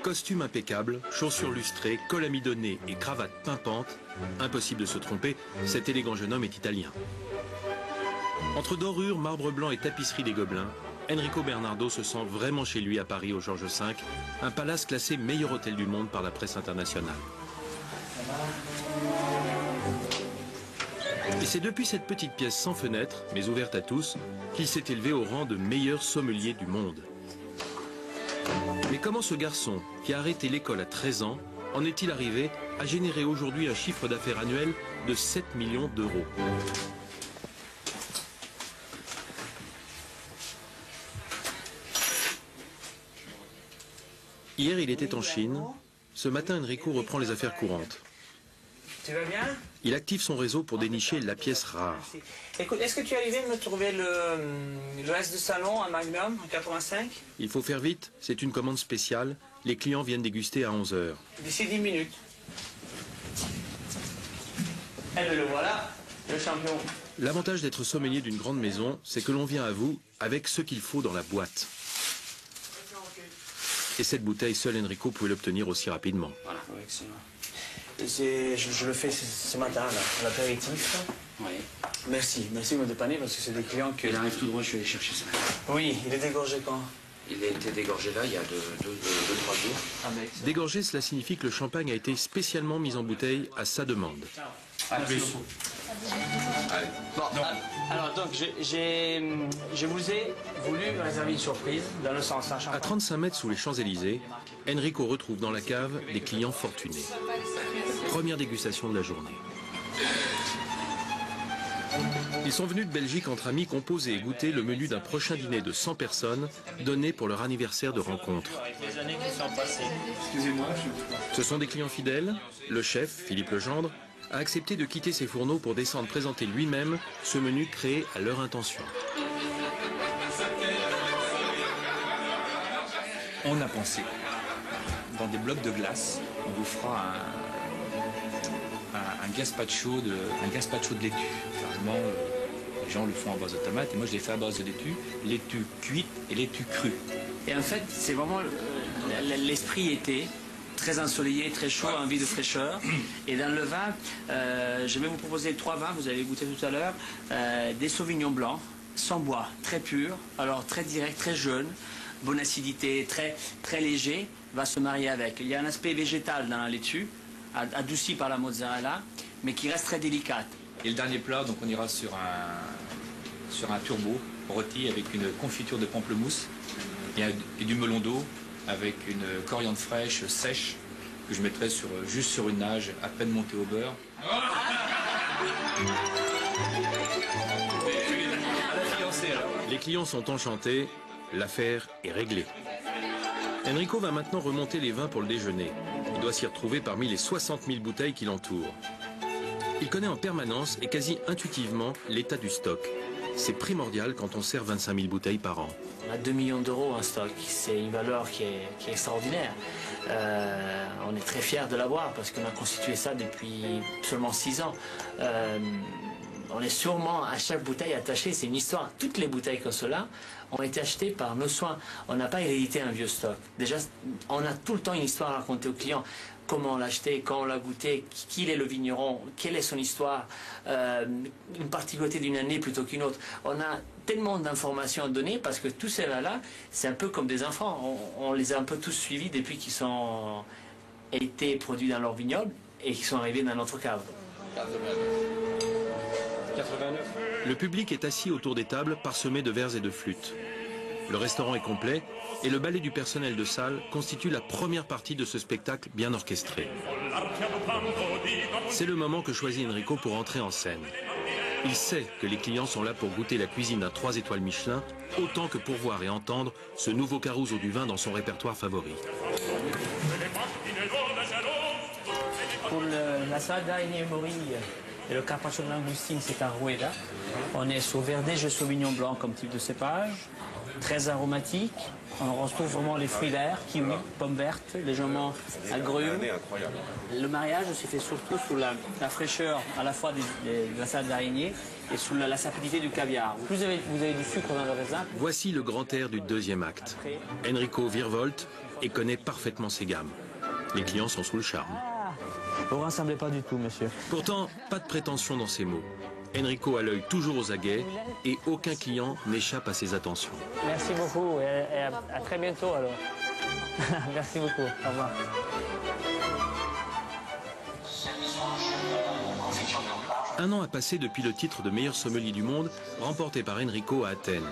Costume impeccable, chaussures lustrées, col amidonné et cravate pimpante, impossible de se tromper, cet élégant jeune homme est italien. Entre dorures, marbre blanc et tapisserie des Gobelins, Enrico Bernardo se sent vraiment chez lui à Paris au Georges V, un palace classé meilleur hôtel du monde par la presse internationale. Et c'est depuis cette petite pièce sans fenêtre, mais ouverte à tous, qu'il s'est élevé au rang de meilleur sommelier du monde. Mais comment ce garçon, qui a arrêté l'école à 13 ans, en est-il arrivé à générer aujourd'hui un chiffre d'affaires annuel de 7 millions d'euros? Hier, il était en Chine. Ce matin, Enrico reprend les affaires courantes. Tu vas bien? Il active son réseau pour dénicher la pièce rare. Écoute, est-ce que tu es arrivé de me trouver le reste de salon à Magnum en 85? Il faut faire vite, c'est une commande spéciale. Les clients viennent déguster à 11 h. D'ici 10 minutes. Eh bien le voilà, le champion. L'avantage d'être sommelier d'une grande maison, c'est que l'on vient à vous avec ce qu'il faut dans la boîte. Et cette bouteille, seul Enrico pouvait l'obtenir aussi rapidement. Voilà, oui, excellent. Je le fais ce matin, là, l'apéritif. Oui. Merci de me dépanner parce que c'est des clients que... Il arrive tout droit, je suis allé chercher ça. Oui, il est dégorgé quand? Il a été dégorgé là, il y a 2-3 jours. Ah, mais Dégorgé, cela signifie que le champagne a été spécialement mis en bouteille à sa demande. À plus. Allez. Bon, alors donc, je vous ai voulu réserver une surprise dans le sens un champagne. À 35 mètres sous les Champs-Élysées, Enrico retrouve dans la cave des clients fortunés. Première dégustation de la journée. Ils sont venus de Belgique entre amis composer et goûter le menu d'un prochain dîner de 100 personnes donné pour leur anniversaire de rencontre. Les années qui sont passées. Excusez-moi. Ce sont des clients fidèles. Le chef, Philippe Legendre, a accepté de quitter ses fourneaux pour descendre présenter lui-même ce menu créé à leur intention. On a pensé, dans des blocs de glace, on vous fera un gazpacho de laitue. Généralement, les gens le font à base de tomates, et moi je l'ai fait à base de laitue cuite et laitue crue. Et en fait, c'est vraiment l'esprit été. Très ensoleillé, très chaud, envie de fraîcheur. Et dans le vin, je vais vous proposer 3 vins, vous allez goûter tout à l'heure. Des sauvignons blancs, sans bois, très purs, alors très direct, très jeune, bonne acidité, très léger, va se marier avec. Il y a un aspect végétal dans la laitue, adouci par la mozzarella, mais qui reste très délicate. Et le dernier plat, donc on ira sur un turbo rôti avec une confiture de pamplemousse et du melon d'eau, avec une coriandre fraîche, sèche, que je mettrai juste sur une nage, à peine montée au beurre. Les clients sont enchantés, l'affaire est réglée. Enrico va maintenant remonter les vins pour le déjeuner. Il doit s'y retrouver parmi les 60 000 bouteilles qui l'entourent. Il connaît en permanence et quasi intuitivement l'état du stock. C'est primordial quand on sert 25 000 bouteilles par an. On a 2 millions d'euros en stock, c'est une valeur qui est extraordinaire. On est très fiers de l'avoir parce qu'on a constitué ça depuis seulement 6 ans. On est sûrement à chaque bouteille attachée, c'est une histoire. Toutes les bouteilles comme cela ont été achetées par nos soins. On n'a pas hérité un vieux stock. Déjà, on a tout le temps une histoire à raconter aux clients. Comment on l'a acheté, quand on l'a goûté, qui est le vigneron, quelle est son histoire, une particularité d'une année plutôt qu'une autre. On a tellement d'informations à donner parce que tous ces vins-là, c'est un peu comme des enfants. On les a un peu tous suivis depuis qu'ils ont été produits dans leur vignoble et qu'ils sont arrivés dans notre cave. 89. Le public est assis autour des tables parsemées de verres et de flûtes. Le restaurant est complet et le ballet du personnel de salle constitue la première partie de ce spectacle bien orchestré. C'est le moment que choisit Enrico pour entrer en scène. Il sait que les clients sont là pour goûter la cuisine d'un 3 étoiles Michelin, autant que pour voir et entendre ce nouveau carousel du vin dans son répertoire favori. Pour la salade d'araignée morille et le carpaccio de langoustine, c'est à Rueda. On est sur verdège sauvignon blanc comme type de cépage, très aromatique. On retrouve vraiment les fruits verts, kiwi, pommes vertes, légèrement agrumes. Le mariage se fait surtout sous la fraîcheur à la fois de la salade d'araignée et sous la sapidité du caviar. Plus vous avez du sucre dans le raisin. Voici le grand air du deuxième acte. Enrico virevolte et connaît parfaitement ses gammes. Les clients sont sous le charme. Vous ne ressemblez pas du tout, monsieur. Pourtant, pas de prétention dans ses mots. Enrico a l'œil toujours aux aguets et aucun client n'échappe à ses attentions. Merci beaucoup et à très bientôt alors. Merci beaucoup. Au revoir. Un an a passé depuis le titre de meilleur sommelier du monde remporté par Enrico à Athènes.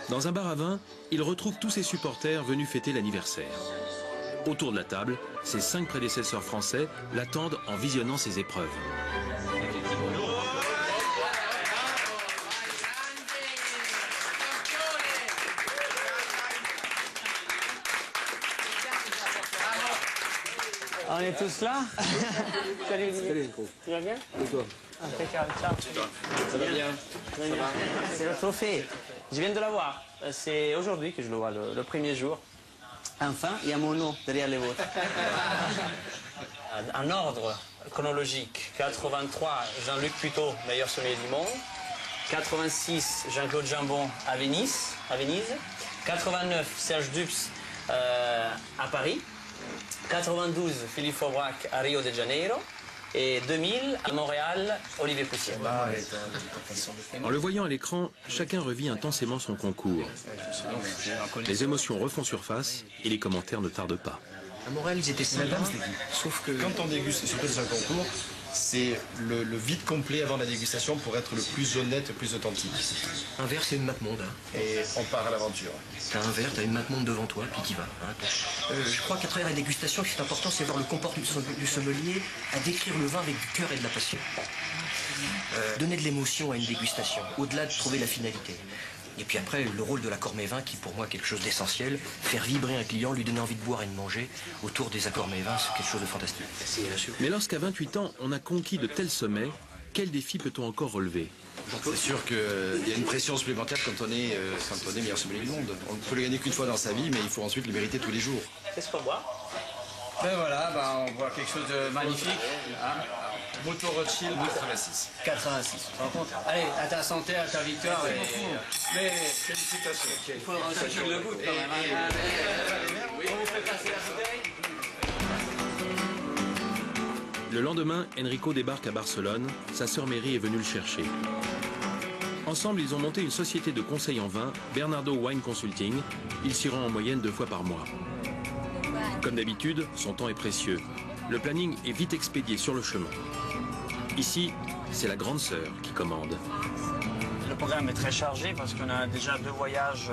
Dans un bar à vin, il retrouve tous ses supporters venus fêter l'anniversaire. Autour de la table, ses 5 prédécesseurs français l'attendent en visionnant ses épreuves. On est tous là. Salut Olivier. Tu vas bien? Et toi? Impeccable, ciao. Ça va bien? C'est le trophée. Je viens de l'avoir. C'est aujourd'hui que je le vois, le premier jour. Enfin, il y a mon nom derrière les vôtres. En ordre chronologique, 83, Jean-Luc Puteaux, meilleur sommelier du monde. 86, Jean-Claude Jambon à Venise. 89, Serge Dux à Paris. 92, Philippe Faubrac à Rio de Janeiro. Et 2000, à Montréal, Olivier Poussier. En le voyant à l'écran, chacun revit intensément son concours. Les émotions refont surface et les commentaires ne tardent pas. À Montréal, ils étaient sympas. Sauf que quand on déguste, et surtout dans un concours, c'est le vide complet avant la dégustation pour être le plus honnête, le plus authentique. Un verre, c'est une map monde. Hein. Et on part à l'aventure. T'as un verre, t'as une map monde devant toi, puis t'y vas. Hein. Je crois qu'à travers la dégustation, ce qui est important, c'est voir le comportement du sommelier à décrire le vin avec du cœur et de la passion. Donner de l'émotion à une dégustation, au-delà de trouver la finalité. Et puis après, le rôle de l'accord mets-vin, qui pour moi est quelque chose d'essentiel, faire vibrer un client, lui donner envie de boire et de manger autour des accords mets-vins, c'est quelque chose de fantastique. Mais lorsqu'à 28 ans, on a conquis de tels sommets, quel défi peut-on encore relever? C'est sûr qu'il y a une pression supplémentaire quand on est meilleur sommelier du monde. On ne peut le gagner qu'une fois dans sa vie, mais il faut ensuite le mériter tous les jours. Qu'est-ce qu'on boit? Ben voilà, on voit quelque chose de magnifique. Hein. Moto Rothschild 86. 86. Par contre, allez, à ta santé, à ta victoire. Mais Félicitations. il faut que tu le goûtes quand même. Hein. On vous fait passer la bouteille. Le lendemain, Enrico débarque à Barcelone. Sa sœur Mary est venue le chercher. Ensemble, ils ont monté une société de conseil en vin, Bernardo Wine Consulting. Il s'y rend en moyenne 2 fois par mois. Comme d'habitude, son temps est précieux. Le planning est vite expédié sur le chemin. Ici, c'est la grande sœur qui commande. Le programme est très chargé parce qu'on a déjà 2 voyages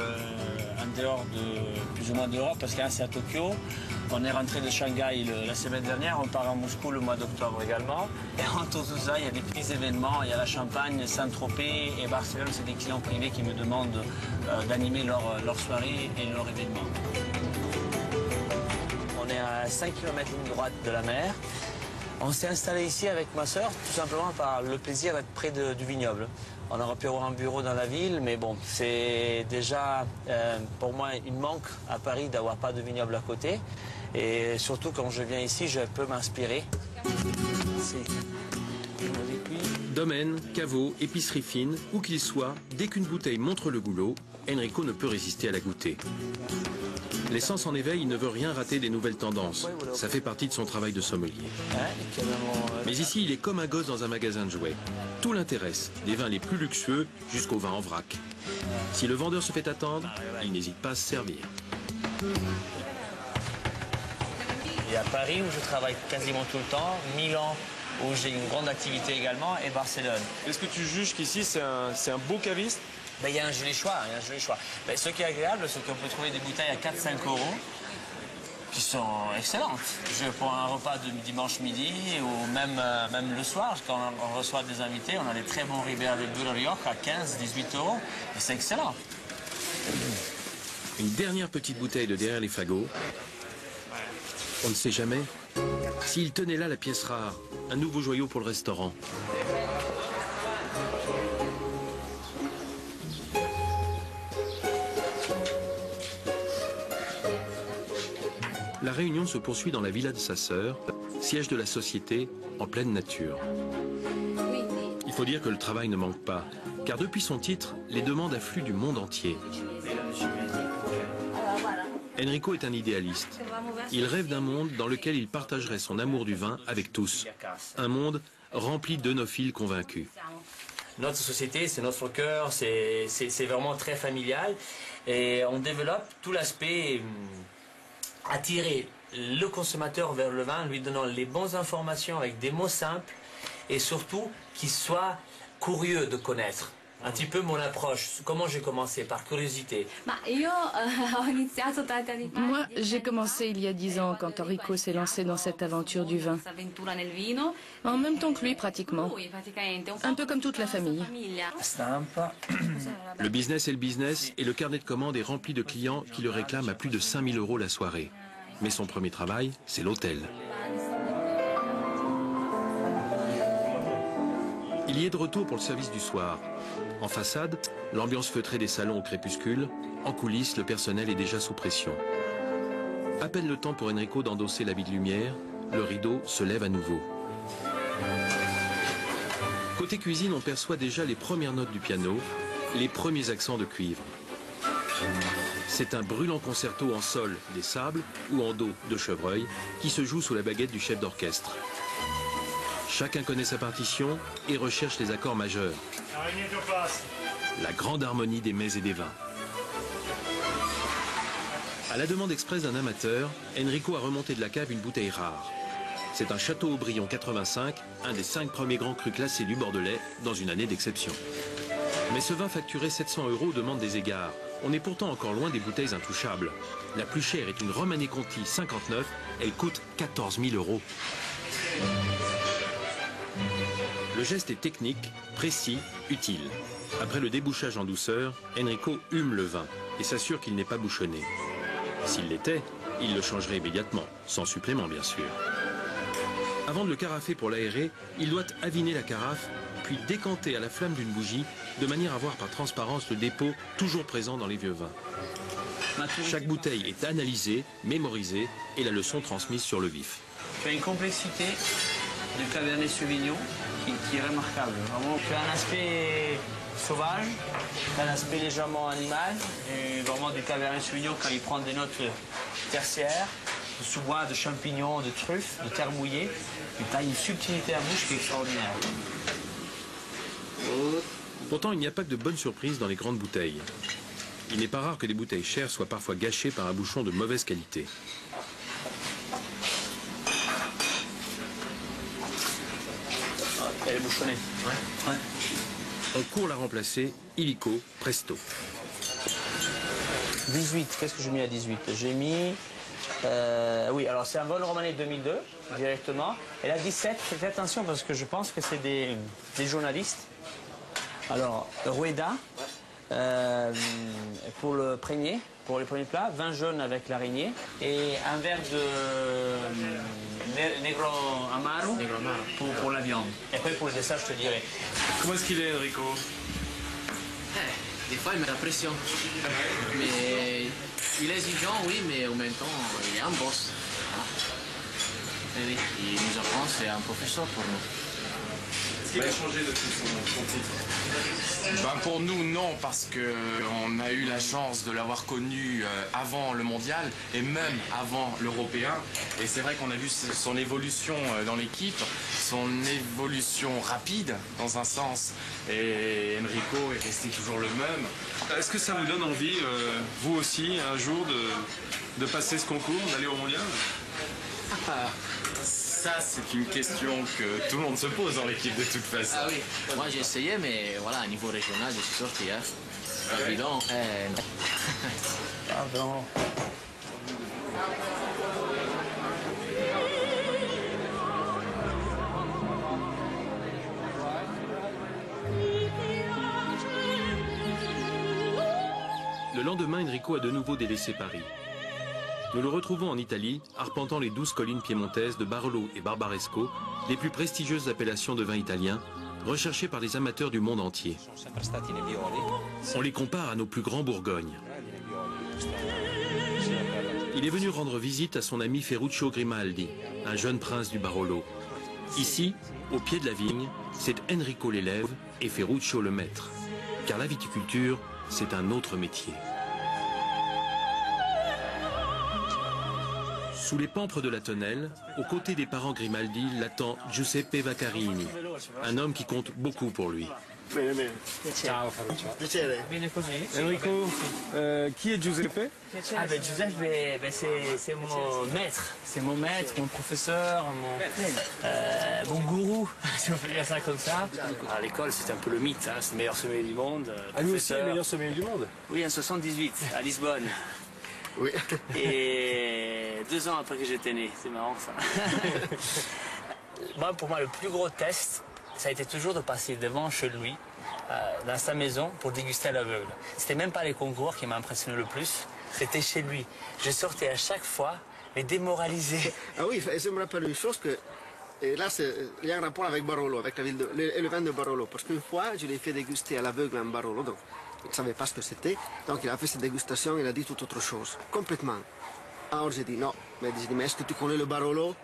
en dehors de plus ou moins d'Europe, parce qu'un c'est à Tokyo. On est rentré de Shanghai la semaine dernière, on part à Moscou le mois d'octobre également. Et entre tout ça, il y a des petits événements, il y a la Champagne, Saint-Tropez et Barcelone, c'est des clients privés qui me demandent d'animer leur soirée et leur événement. On est à 5 km ligne droite de la mer. On s'est installé ici avec ma sœur, tout simplement par le plaisir d'être près du vignoble. On aurait pu avoir un bureau dans la ville, mais bon, c'est déjà pour moi une manque à Paris d'avoir pas de vignoble à côté. Et surtout quand je viens ici, je peux m'inspirer. Domaine, caveau, épicerie fine, où qu'il soit, dès qu'une bouteille montre le goulot, Enrico ne peut résister à la goûter. L'essence en éveil, il ne veut rien rater des nouvelles tendances. Ça fait partie de son travail de sommelier. Mais ici, il est comme un gosse dans un magasin de jouets. Tout l'intéresse, des vins les plus luxueux jusqu'aux vins en vrac. Si le vendeur se fait attendre, il n'hésite pas à se servir. Il y a Paris où je travaille quasiment tout le temps, Milan où j'ai une grande activité également et Barcelone. Est-ce que tu juges qu'ici c'est un beau caviste? Ben, il y a un joli choix, Ben, ce qui est agréable, c'est qu'on peut trouver des bouteilles à 4-5 € qui sont excellentes. Je prends un repas de dimanche midi ou même le soir, quand on reçoit des invités, on a des très bons Ribera del Duero Rioja à 15-18 € et c'est excellent. Une dernière petite bouteille de derrière les fagots. On ne sait jamais. S'il tenait là la pièce rare, un nouveau joyau pour le restaurant. La réunion se poursuit dans la villa de sa sœur, siège de la société, en pleine nature. Il faut dire que le travail ne manque pas, car depuis son titre, les demandes affluent du monde entier. Enrico est un idéaliste. Il rêve d'un monde dans lequel il partagerait son amour du vin avec tous. Un monde rempli d'œnophiles convaincus. Notre société, c'est notre cœur, c'est vraiment très familial. Et on développe tout l'aspect attirer le consommateur vers le vin, lui donnant les bonnes informations avec des mots simples et surtout qu'il soit curieux de connaître. Un petit peu mon approche. Comment j'ai commencé? Par curiosité. Moi, j'ai commencé il y a 10 ans quand Enrico s'est lancé dans cette aventure du vin. En même temps que lui, pratiquement. Un peu comme toute la famille. Le business est le business et le carnet de commandes est rempli de clients qui le réclament à plus de 5 000 € la soirée. Mais son premier travail, c'est l'hôtel. Il y est de retour pour le service du soir. En façade, l'ambiance feutrée des salons au crépuscule. En coulisses, le personnel est déjà sous pression. À peine le temps pour Enrico d'endosser l'habit de lumière, le rideau se lève à nouveau. Côté cuisine, on perçoit déjà les premières notes du piano, les premiers accents de cuivre. C'est un brûlant concerto en sol des sables ou en do de chevreuil qui se joue sous la baguette du chef d'orchestre. Chacun connaît sa partition et recherche les accords majeurs. La grande harmonie des mets et des vins. À la demande express d'un amateur, Enrico a remonté de la cave une bouteille rare. C'est un Château-Aubryon 85, un des 5 premiers grands crus classés du Bordelais dans une année d'exception. Mais ce vin facturé 700 € demande des égards. On est pourtant encore loin des bouteilles intouchables. La plus chère est une Romanée Conti 59, elle coûte 14 000 €. Le geste est technique, précis, utile. Après le débouchage en douceur, Enrico hume le vin et s'assure qu'il n'est pas bouchonné. S'il l'était, il le changerait immédiatement, sans supplément bien sûr. Avant de le carafer pour l'aérer, il doit aviner la carafe, puis décanter à la flamme d'une bougie, de manière à voir par transparence le dépôt toujours présent dans les vieux vins. Chaque bouteille est analysée, mémorisée et la leçon transmise sur le vif. Tu as une complexité de Cabernet Sauvignon qui est remarquable. Vraiment, tu as un aspect sauvage, un aspect légèrement animal, et vraiment du Cabernet Sauvignon quand il prend des notes tertiaires, de sous-bois, de champignons, de truffes, de terre mouillée. Et tu as une subtilité à bouche qui est extraordinaire. Pourtant, il n'y a pas que de bonnes surprises dans les grandes bouteilles. Il n'est pas rare que des bouteilles chères soient parfois gâchées par un bouchon de mauvaise qualité. Elle est bouchonnée. Ouais. On court la remplacer, illico, presto. 18, qu'est-ce que j'ai mis à 18? J'ai mis... oui, alors c'est un vol Romanée 2002, directement. Et là, 17, faites attention parce que je pense que c'est des journalistes. Alors, Rueda, pour le premier, pour les premiers plats, vin jaune avec l'araignée et un verre de Negro Amaro pour la viande. Et après, pour le dessert, je te dirai. Comment est-ce qu'il est, Enrico? Des fois, il met la pression. Mais il est exigeant, oui, mais en même temps, il est un boss. Et oui, il nous apprend, c'est un professeur pour nous. Est-ce qu'il a changé depuis son titre? Ben pour nous, non, parce qu'on a eu la chance de l'avoir connu avant le mondial et même avant l'européen. Et c'est vrai qu'on a vu son évolution dans l'équipe, son évolution rapide dans un sens. Et Enrico est resté toujours le même. Est-ce que ça vous donne envie, vous aussi, un jour, de passer ce concours, d'aller au mondial? Ça, c'est une question que tout le monde se pose dans l'équipe de toute façon. Ah oui, moi j'ai essayé, mais voilà, à niveau régional, je suis sorti. Hein. Pas évident. Pardon. Le lendemain, Enrico a de nouveau délaissé Paris. Nous le retrouvons en Italie, arpentant les 12 collines piémontaises de Barolo et Barbaresco, les plus prestigieuses appellations de vin italien, recherchées par les amateurs du monde entier. On les compare à nos plus grands Bourgognes. Il est venu rendre visite à son ami Ferruccio Grimaldi, un jeune prince du Barolo. Ici, au pied de la vigne, c'est Enrico l'élève et Ferruccio le maître. Car la viticulture, c'est un autre métier. Sous les pampres de la tonnelle, aux côtés des parents Grimaldi, l'attend Giuseppe Vaccarini, un homme qui compte beaucoup pour lui. Ciao Ferruccio. Piacere. Vieni così? Enrico, qui est Giuseppe? Ah ben Giuseppe, c'est mon maître. C'est mon maître, mon professeur, mon gourou, si on peut dire ça comme ça. À l'école, c'était un peu le mythe, hein, c'est le meilleur sommelier du monde. Ah, lui aussi, le meilleur sommelier du monde? Oui, en 78, à Lisbonne. Oui. Et 2 ans après que j'étais né, c'est marrant ça. Pour moi, le plus gros test, ça a été toujours de passer devant chez lui, dans sa maison, pour déguster à l'aveugle. C'était même pas les concours qui m'ont impressionné le plus, c'était chez lui. Je sortais à chaque fois, mais démoralisé. Ah oui, je me rappelle une chose que... Et là, il y a un rapport avec Barolo, avec la ville le vin de Barolo. Parce qu'une fois, je l'ai fait déguster à l'aveugle un Barolo, donc il ne savait pas ce que c'était. Donc il a fait cette dégustation, il a dit tout autre chose, complètement. Alors j'ai dit non, mais est-ce que tu connais le Barolo?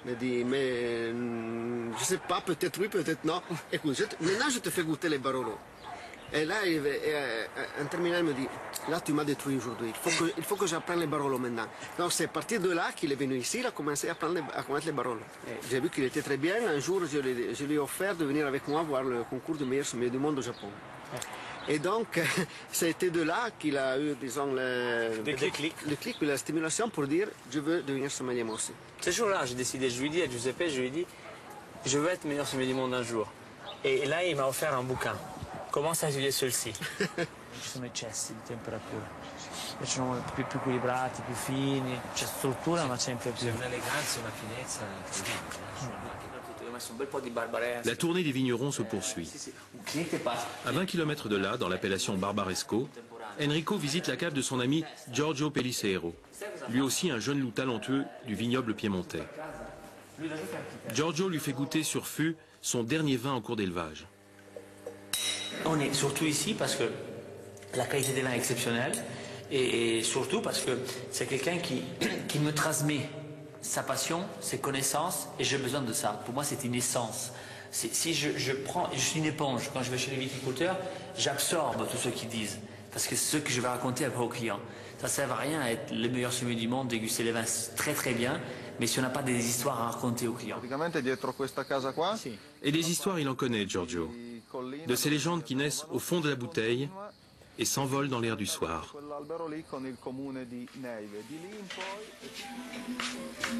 Il m'a dit, mais je ne sais pas, peut-être oui, peut-être non. Écoute, maintenant je te fais goûter les Barolo. Et là, un terminal me dit, là tu m'as détruit aujourd'hui, il faut que j'apprenne les Barolo maintenant. Donc c'est à partir de là qu'il est venu ici, il a commencé à connaître les Barolo. J'ai vu qu'il était très bien, un jour je lui ai offert de venir avec moi voir le concours de meilleur sommelier du monde au Japon. Et donc, c'était de là qu'il a eu, disons, le clic, la stimulation pour dire, je veux devenir sommelier moi aussi. Ce jour-là, j'ai décidé, je lui ai dit à Giuseppe, je lui ai dit, je veux être meilleur sommelier du monde un jour. Et là, il m'a offert un bouquin. Commence à étudier celui-ci. Ci sono eccessi di temperatura. Mi piacciono più equilibrati, più fini. C'è struttura, ma c'è più un'eleganza, una finezza incredibile. La tournée des vignerons se poursuit. À 20 km de là, dans l'appellation Barbaresco, Enrico visite la cave de son ami Giorgio Pellicero, lui aussi un jeune loup talentueux du vignoble piémontais. Giorgio lui fait goûter sur fût son dernier vin en cours d'élevage. On est surtout ici parce que la qualité des vins est exceptionnelle et surtout parce que c'est quelqu'un qui me transmet sa passion, ses connaissances et j'ai besoin de ça. Pour moi, c'est une essence. Si je suis une éponge. Quand je vais chez les viticulteurs, j'absorbe tout ce qu'ils disent parce que c'est ce que je vais raconter après aux clients. Ça ne sert à rien à être le meilleur sommelier du monde, déguster les vins très très bien, mais si on n'a pas des histoires à raconter aux clients. Et des histoires, il en connaît, Giorgio. De ces légendes qui naissent au fond de la bouteille et s'envolent dans l'air du soir.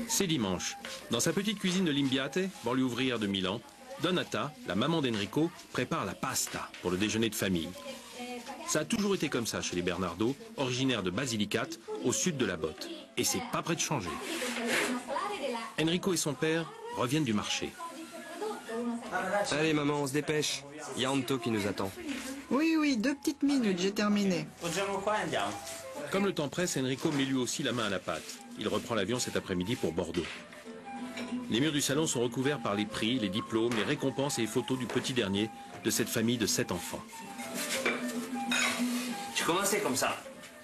C'est dimanche. Dans sa petite cuisine de Limbiate, banlieue ouvrière de Milan, Donata, la maman d'Enrico, prépare la pasta pour le déjeuner de famille. Ça a toujours été comme ça chez les Bernardo, originaires de Basilicate, au sud de la Botte. Et c'est pas prêt de changer. Enrico et son père reviennent du marché. Allez maman, on se dépêche. Il y a Anto qui nous attend. Oui, 2 petites minutes, j'ai terminé. Comme le temps presse, Enrico met lui aussi la main à la pâte. Il reprend l'avion cet après-midi pour Bordeaux. Les murs du salon sont recouverts par les prix, les diplômes, les récompenses et les photos du petit dernier de cette famille de 7 enfants. J'ai commencé comme ça,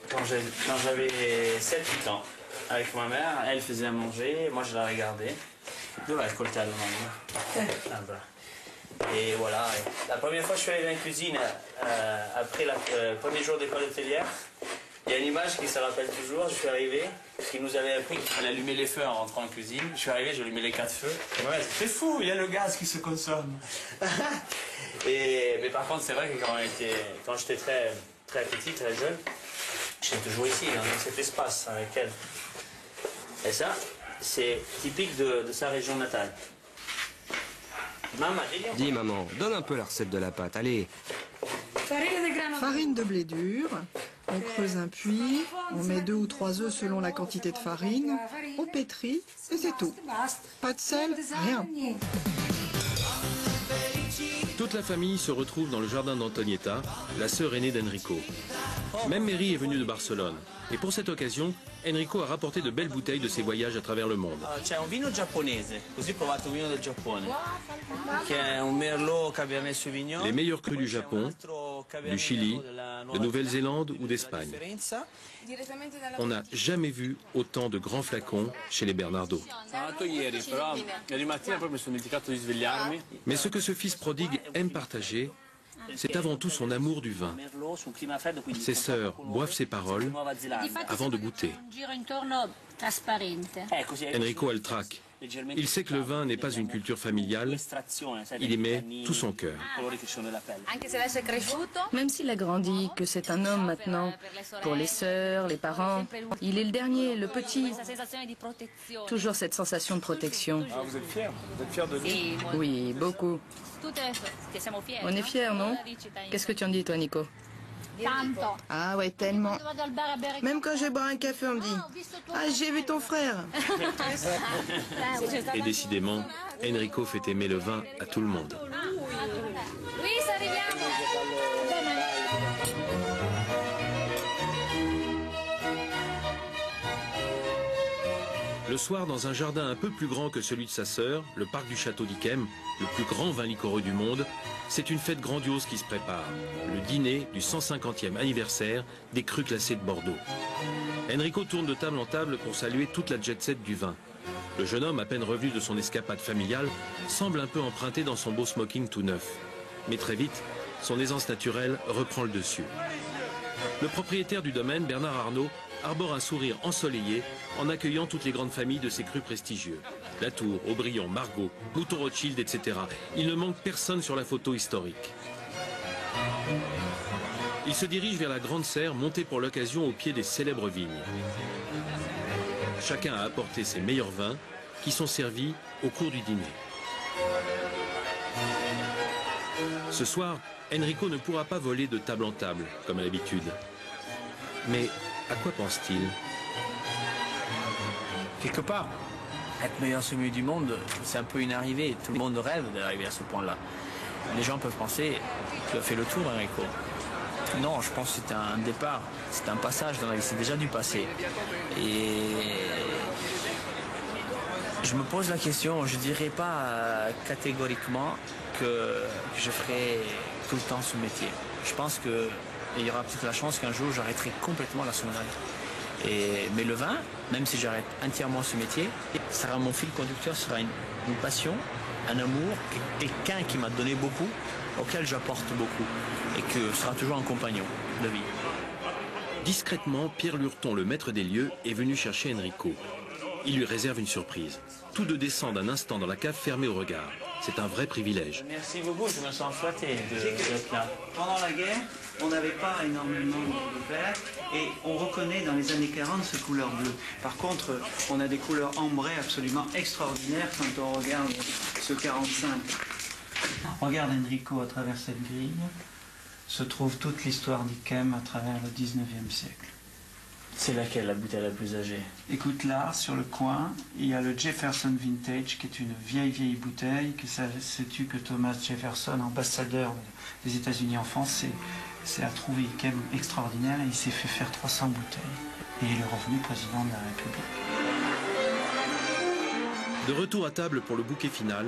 quand j'avais 7-8 ans. Avec ma mère, elle faisait à manger, moi je la regardais. Dov'è il coltello, mamma? Et voilà. La première fois que je suis allé dans la cuisine, après le premier jour d'école hôtelière, il y a une image qui se rappelle toujours. Je suis arrivé, qui nous avait appris qu'il fallait allumer les feux en rentrant en cuisine. Je suis arrivé, j'ai allumé les 4 feux. Et ma mère dit, c'est fou, il y a le gaz qui se consomme. Mais par contre, c'est vrai que quand j'étais très, très petit, très jeune, j'étais toujours ici, dans cet espace avec elle. Et ça, c'est typique de sa région natale. Maman, dis maman, donne un peu la recette de la pâte, allez. Farine de blé dur, on creuse un puits, on met 2 ou 3 œufs selon la quantité de farine, on pétrit et c'est tout. Pas de sel, rien. Toute la famille se retrouve dans le jardin d'Antonietta, la sœur aînée d'Enrico. Même Mary est venue de Barcelone. Et pour cette occasion, Enrico a rapporté de belles bouteilles de ses voyages à travers le monde. C'è un vino giapponese, così provate un vino del Giappone, che è un Merlot Cabernet Sauvignon. Les meilleurs crus du Japon, du Chili, de Nouvelle-Zélande ou d'Espagne. On n'a jamais vu autant de grands flacons chez les Bernardo. Mais ce que ce fils prodigue aime partager, c'est avant tout son amour du vin. Ses sœurs boivent ses paroles avant de goûter. Enrico a le trac. Il sait que le vin n'est pas une culture familiale, il y met tout son cœur. Même s'il a grandi, que c'est un homme maintenant, pour les sœurs, les parents, il est le dernier, le petit. Toujours cette sensation de protection. Ah, vous êtes fiers? Vous êtes fiers de lui? Oui, beaucoup. On est fiers, non? Qu'est-ce que tu en dis, toi, Nico? Ah ouais, tellement. Même quand je bois un café, on me dit « Ah, j'ai vu ton frère !» Et décidément, Enrico fait aimer le vin à tout le monde. Le soir, dans un jardin un peu plus grand que celui de sa sœur, le parc du château d'Yquem, le plus grand vin liquoreux du monde, c'est une fête grandiose qui se prépare. Le dîner du 150e anniversaire des crus classés de Bordeaux. Enrico tourne de table en table pour saluer toute la jet-set du vin. Le jeune homme, à peine revenu de son escapade familiale, semble un peu emprunté dans son beau smoking tout neuf. Mais très vite, son aisance naturelle reprend le dessus. Le propriétaire du domaine, Bernard Arnault, arbore un sourire ensoleillé en accueillant toutes les grandes familles de ses crus prestigieux. Latour, Aubryon, Margaux, Mouton Rothschild, etc. Il ne manque personne sur la photo historique. Il se dirige vers la grande serre montée pour l'occasion au pied des célèbres vignes. Chacun a apporté ses meilleurs vins qui sont servis au cours du dîner. Ce soir, Enrico ne pourra pas voler de table en table, comme à l'habitude. Mais à quoi pense-t-il? Quelque part, être meilleur sommelier du monde, c'est un peu une arrivée. Tout le monde rêve d'arriver à ce point-là. Les gens peuvent penser qu'il a fait le tour, Enrico. Non, je pense que c'est un départ, c'est un passage dans la vie, c'est déjà du passé. Et je me pose la question, je ne dirais pas catégoriquement que je ferai tout le temps ce métier. Je pense qu'il y aura peut-être la chance qu'un jour j'arrêterai complètement la sommellerie. Mais le vin, même si j'arrête entièrement ce métier, sera mon fil conducteur, sera une passion, un amour, quelqu'un qui m'a donné beaucoup, auquel j'apporte beaucoup, et que sera toujours un compagnon de vie. Discrètement, Pierre Lurton, le maître des lieux, est venu chercher Enrico. Il lui réserve une surprise. Tous deux descendent un instant dans la cave fermée au regard. C'est un vrai privilège. Merci beaucoup, je me sens flatté d'être là. Pendant la guerre, on n'avait pas énormément de vert et on reconnaît dans les années 40 ces couleurs bleues. Par contre, on a des couleurs ambrées absolument extraordinaires quand on regarde ce 45. Regarde Enrico, à travers cette grille se trouve toute l'histoire d'Yquem à travers le 19e siècle. C'est laquelle la bouteille la plus âgée? Écoute, là, sur le coin, il y a le Jefferson Vintage, qui est une vieille bouteille, que sais-tu que Thomas Jefferson, ambassadeur des États-Unis en France, a trouvé Yquem extraordinaire et il s'est fait faire 300 bouteilles. Et il est revenu président de la République. De retour à table pour le bouquet final,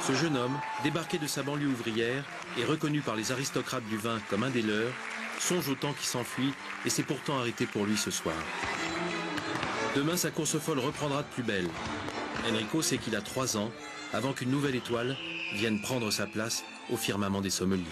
ce jeune homme, débarqué de sa banlieue ouvrière et reconnu par les aristocrates du vin comme un des leurs, songe au temps qui s'enfuit et s'est pourtant arrêté pour lui ce soir. Demain, sa course folle reprendra de plus belle. Enrico sait qu'il a 3 ans avant qu'une nouvelle étoile vienne prendre sa place au firmament des sommeliers.